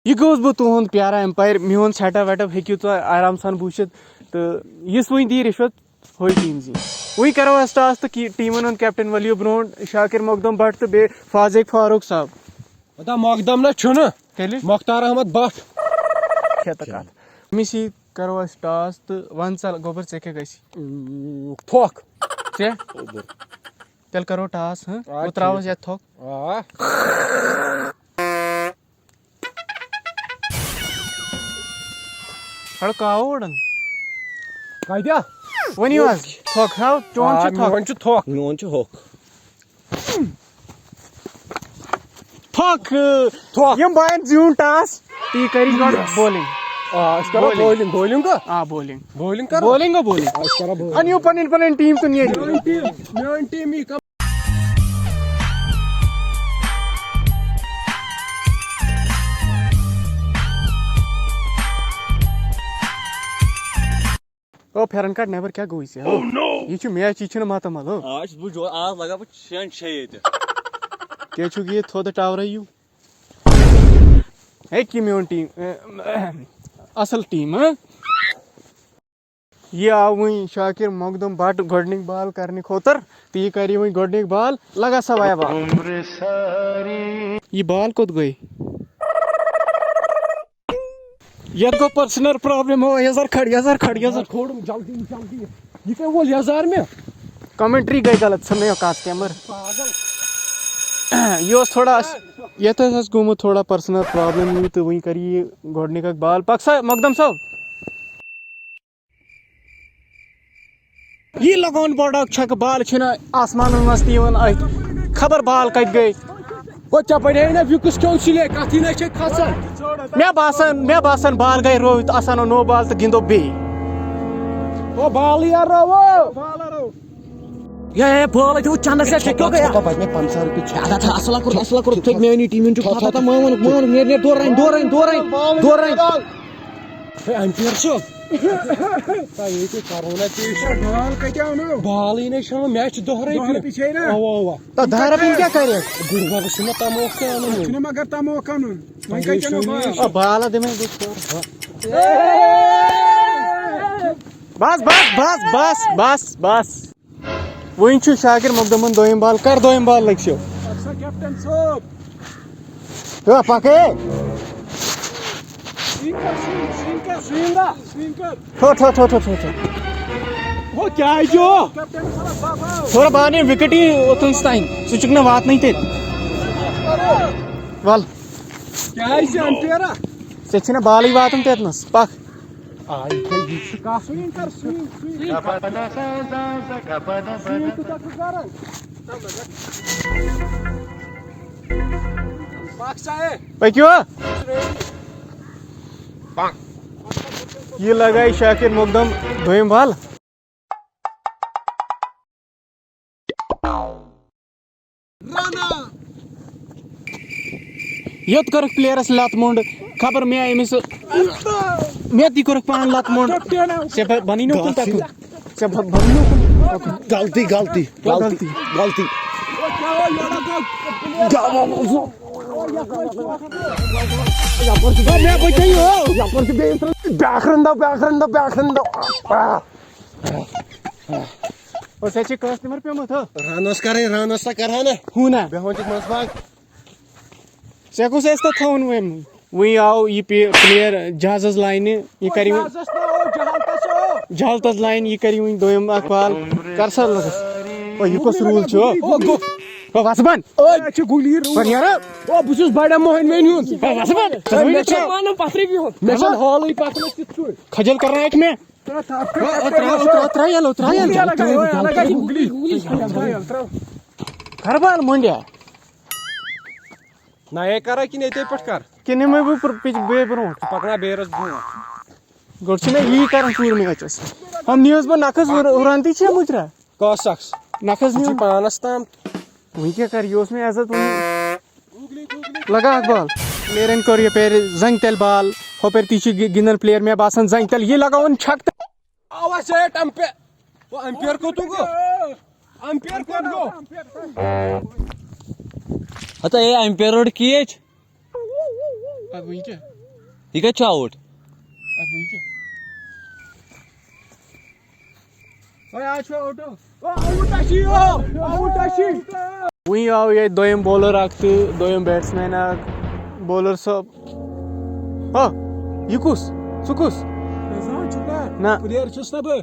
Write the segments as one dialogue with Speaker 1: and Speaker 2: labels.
Speaker 1: यह गोस बह तुहद प्यारा एम्पायर मोन सेटअप वेटअप हेकू तुम आराम सान वुचित तो यस वन दी रिश्वत हो टीम जी वही करो अस टॉस तो टीमन कैप्टन वलियो ब्रोह शाकिर मकदम भट्ट तो बे फाजिक फारूक साहब
Speaker 2: बता मकदम ना तेल मुख्तार अहमद भट्ट
Speaker 1: खेत कत अमिस करो अस टॉस तो वन सा गोबर ऐ क्या गसी
Speaker 2: थोक
Speaker 1: ऐ तेल करो टॉस हाँ वो त्रावस ये थोक हड़ काव ओड़न
Speaker 2: क्या
Speaker 1: वन थोक हाउ चोन
Speaker 2: थोक
Speaker 3: मोन होक
Speaker 1: थोक यम बायन जून टॉस ती करी गॉट बॉलिंग
Speaker 2: बॉलिंग बॉलिंग का
Speaker 1: बॉलिंग
Speaker 2: बॉलिंग कर
Speaker 1: बॉलिंग अनियो पन टीम तो नहीं
Speaker 2: मेन टीम ही कम
Speaker 1: ओ फेरन काट नेबर क्या गोई से ये मैच ये मातमल हो
Speaker 3: आज लगा 6 ये
Speaker 1: क्या ये थोद टावर यू है कि मोन टीम असल टीम ये आव वही शाकिर मकदम भट्ट गोडनिक बाल करने खोतर तो ये करी वही गोडनिक बाल लगा सवाया बाल ये बाल कोत गई ये को पर्सनल प्रॉब्लम हो यजर खड़
Speaker 2: खोड़ जल्दी जल्दी ये क्या बोल हजार में
Speaker 1: कमेंट्री गई गलत समय औकात कैमर ये थोड़ा ये तो गोमुत थोड़ा पर्सनल प्रॉब्लम हुई तो वही करिए गोडनिक बाल पक्सा मकदम साहब ये लगन बड़ा छक बाल आसमान मस्त खबर बाल कत गई
Speaker 2: वो चपड़े ना फिक्स क्यों सिले कथी ना छे खसन
Speaker 1: मे बासन बाल गई रोहित आसान नो बाल तो गिंदो बे
Speaker 2: ओ बाल यार रो
Speaker 1: ये बाल तो चंद से क्यों गया
Speaker 3: भाई मैं 500 रुपए आधा था असला कर
Speaker 1: तो मेनी टीम जो था मान ने दो रन
Speaker 2: एम्पियर छो ये तो कोरोना पेशेंट बाल कट्या नो बाल ही नहीं छो मैच दोहरे पीछे ना ओ
Speaker 1: तो धारा पिन क्या करे
Speaker 2: गुरबाग सुनो तमोक के न मगर तमोक न वही कट्या नो
Speaker 1: बाल दे में बस वही शाकिर मकदमन दोयम बाल कर दोयम बाल लक्ष्यो
Speaker 2: कैप्टन साहब
Speaker 1: पके स्विंगर
Speaker 2: वो क्या जो
Speaker 1: थोड़ा बाने विकेट ही ओतन स्टाइन सुचुकना बात नहीं थे वाल
Speaker 2: क्या है से अंपेरा
Speaker 1: सेचना बाल ही बात हम तेतनस पक
Speaker 2: आई कोई का स्विंगर स्विंग
Speaker 1: भाई क्यों ये लगाई शाकिर मकदम दोयम बाल ये कर प्लेयरस लात मोंड खबर मैं अमिस मैं ती कर पान लात मोंड से बनी नो कुन तक से बनी नो
Speaker 3: गलती
Speaker 1: मैं बचाई हो
Speaker 3: बैकरन दो
Speaker 1: और सच्ची कस्टमर पे मत हो
Speaker 3: रानस कर ना
Speaker 1: हूं ना
Speaker 3: बेहोंच मस भाग
Speaker 1: सेको से तो थाउन वही आओ ये प्लेयर जहाज लाइन ये करी जहालतस लाइन ये करी वही दोयम अकबाल कर सर लगस ओ ये कस रूल छो ओ वसबन
Speaker 2: ओ छ गुली
Speaker 1: पर यार
Speaker 2: ओ बुसुस बड़ा मोहन वेन हुन
Speaker 1: वसबन
Speaker 2: मैं मानो पथरी भी हो मैं हॉल ही पथले सिछु
Speaker 1: खजल कर रहा है एक में उतरा गुगली खरबाल मंडिया
Speaker 2: ना ये करा कि नहीं ते पटकर
Speaker 1: किने में भी पिच बे बरो
Speaker 2: पकड़ा बेरस बु
Speaker 1: गोरछने ई करन पूर में गचस हम न्यूज़ पर नखस उरांती छे मुजरा
Speaker 2: का शख्स
Speaker 1: नखस
Speaker 2: जी
Speaker 1: न्यूज़
Speaker 2: पानस ताम
Speaker 1: वही क्या कर योस में इज्जत लगा अकबाल प्लेयर इन कर ये पेर जंग तेल बाल हो पेर तीची गिनर प्लेयर में बासन जंग तेल ये लगा उन छक
Speaker 2: आवाज है टंपे वो एम्पियर को तू को एम्पियर को गो
Speaker 3: आता ये एम्पियर रोड की
Speaker 1: अब वही क्या
Speaker 4: यह कत आउट
Speaker 1: वही आव ये दोयम बॉलर दोयम बैट्समैन बॉलर सब हाँ ये कुस सुकुस ना
Speaker 2: प्लेयर छुस ना बह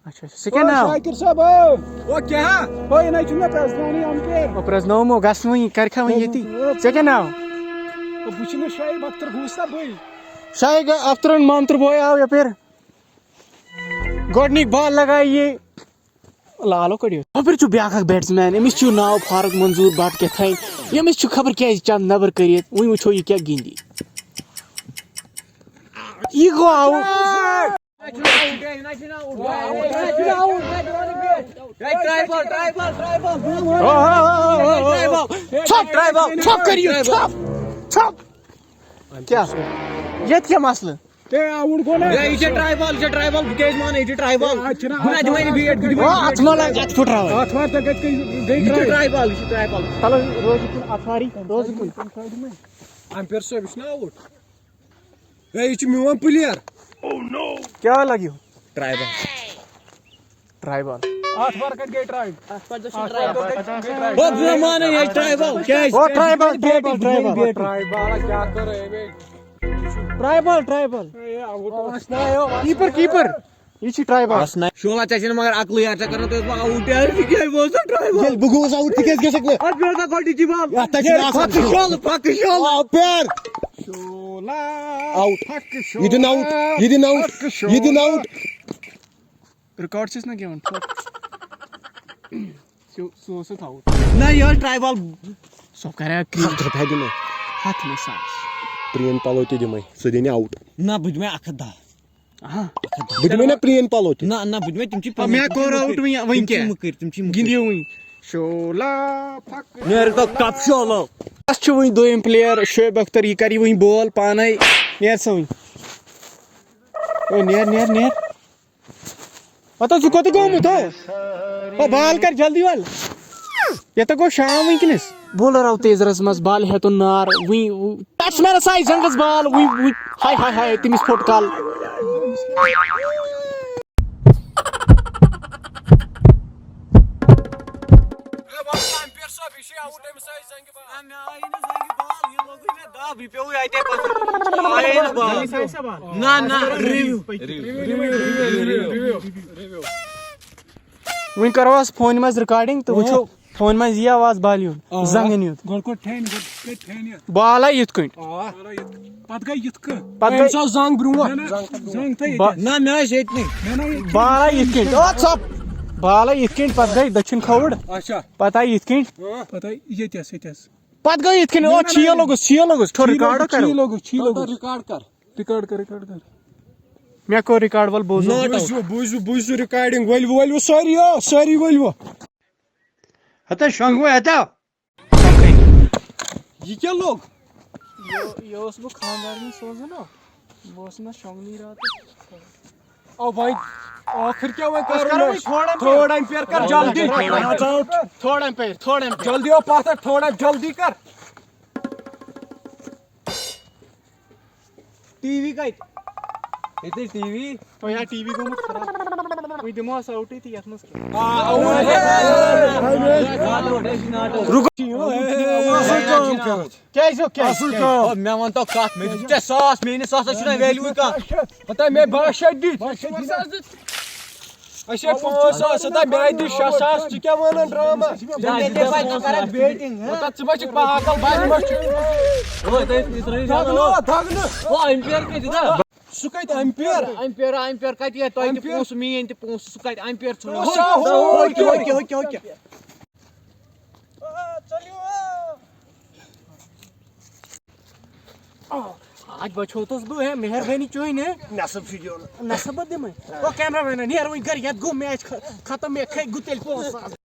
Speaker 1: अच्छा सेकंड नाउ
Speaker 2: शाकिर साहब ओ क्या हो ये नहीं चुना प्रधानी अंपेयर
Speaker 1: प्रजनोमो गस वही करखा वही येती सेकंड नाउ
Speaker 2: ओ बुछने शायद अख्तर घुसता बह
Speaker 1: शायद अफ्तरन मंत्र बॉय आव यपर गोडनिक बॉल लगाइए लालो कड़ियो अपर छु ब्याख बैट्समैन अमिस छु नाव फारूक मंजूर भट्ट के थाइन यमिस छु खबर क्या चंद नबर करियत वही वुछो ये क्या गिंदी ये गो आउ छप करियो छप क्या ये क्या मसला
Speaker 2: ते आउट को ना
Speaker 4: ये ट्राइबल केज मान ये ट्राइबल गुना जमानी बीट
Speaker 1: अथमला अथ फुटराव
Speaker 2: अथवार तक गई
Speaker 4: ट्राइबल
Speaker 1: चलो रोज कुन अथवारी रोज कुन
Speaker 2: अंपेयर साहब इस ना आउट ये छु मिवन प्लेयर
Speaker 1: क्या लगियो
Speaker 4: ट्राइबल
Speaker 2: अथवार तक गई ट्राइब
Speaker 4: ओ गुना मान ये ट्राइबल क्या
Speaker 1: ओ ट्राइबल
Speaker 2: ट्राइबल क्या कर रहे बे
Speaker 1: ट्राइबल
Speaker 2: ये आउट असनायो
Speaker 1: कीपर ये छी ट्राइबल
Speaker 4: शोला चाचन मगर अकल यार करना तो आउट यार क्या बोल tribal
Speaker 3: Gel bu goz out tiket gesek ne?
Speaker 4: और बेटा कोटी जी बाल
Speaker 3: Ya tak ya.
Speaker 4: फक शोल
Speaker 3: Aper.
Speaker 2: शोला
Speaker 3: Out. Yedin out. Yedin out.
Speaker 1: Record छस ना गेवन सो था
Speaker 4: ना यार ट्राइबल
Speaker 1: सो करे
Speaker 3: Kaldır pedini.
Speaker 1: हाथ में सांस
Speaker 3: Priyen paloti dimay. Sudeni out.
Speaker 4: ना बुझ में अखदा
Speaker 1: हां
Speaker 3: Budime ne priyen paloti.
Speaker 4: ना बुझ में तुमची
Speaker 1: मैं कोर आउट वहीं क्या
Speaker 4: तुमची
Speaker 1: गिंदियो वहीं शोला फक
Speaker 4: मेरे तो कप शोलो
Speaker 1: बस छु वहीं दोयम प्लेयर शोएब अख्तर ये करी वहीं बॉल पाने नेर से वहीं ओ नेर पता छु कोत गो मत ओ बाल कर जल्दी वाल ये तो गो शाम वहीं किनस बॉलर आउ तेज रस मस बाल है तो नार वहीं बैट्समैन साइज जंगस बाल वहीं हाय तिमिस फोट काल
Speaker 2: अंपेयर साहब इसे आउट है मिसाई संग बाल
Speaker 4: ना रिव्यू
Speaker 1: वहीं करवास फोन मज रिकॉर्डिंग तो वुछो फोन मज ये आवाज बाल यून जंगन यून
Speaker 2: गोल को ठैन
Speaker 1: बाल आई इथ कट
Speaker 2: पत गई यत क
Speaker 1: पत गई
Speaker 2: सो जंग ब्रुवा जंग थे
Speaker 4: ना मैं शेट नहीं
Speaker 1: बाल आई इथ कट ओ सब बाल आई इथ कट पत गई दक्षिण खवड़
Speaker 2: अच्छा
Speaker 1: पत आई इथ कट
Speaker 2: पता ये यस
Speaker 1: पत गई इथ कट ओ छियो लोगस ठो रिकॉर्ड करो
Speaker 2: रिकॉर्ड कर
Speaker 1: मैं को रिकॉर्ड वाल बोझो
Speaker 2: बुझ रिकॉर्डिंग वल सारी वल
Speaker 3: Hata şangı hata.
Speaker 2: ये क्या लोग
Speaker 1: ये उस वो खानदार में सोच ना वो उसने शौक नहीं रहा था
Speaker 2: ओ भाई आखिर क्या हुआ कर थोड़ा एम्पायर कर जल्दी
Speaker 1: थोड़ा एम्पायर
Speaker 2: जल्दी ओ पास थोड़ा जल्दी कर
Speaker 4: टीवी का इतनी टीवी
Speaker 1: तो यार टीवी को मत खराब वही दिमाग से आउट ही थी यार
Speaker 4: क्या मैं वन तो कत में क्या सास मेने सास छना वैल्यू का
Speaker 2: पता मैं बादशाह दी अच्छा 500 सदा मैं दी 600 क्या वन ड्रामा
Speaker 4: बैटिंग
Speaker 2: पता चबच पागल बाज मच
Speaker 4: ओ
Speaker 2: थगन
Speaker 4: ओ एम्पायर के दिदा
Speaker 2: सुकैत एम्पायर
Speaker 4: कत ये तो पोस मीन ते पोस सुकैत एम्पायर छोड़
Speaker 2: ओके
Speaker 1: आज बचोतस बो है मेहरबानी चोई ने
Speaker 3: Nasıl video?
Speaker 1: नसबत दे मैं ओ कैमरामैन नियर वही कर याद गो मैच खत्म में खे गुतेल पोस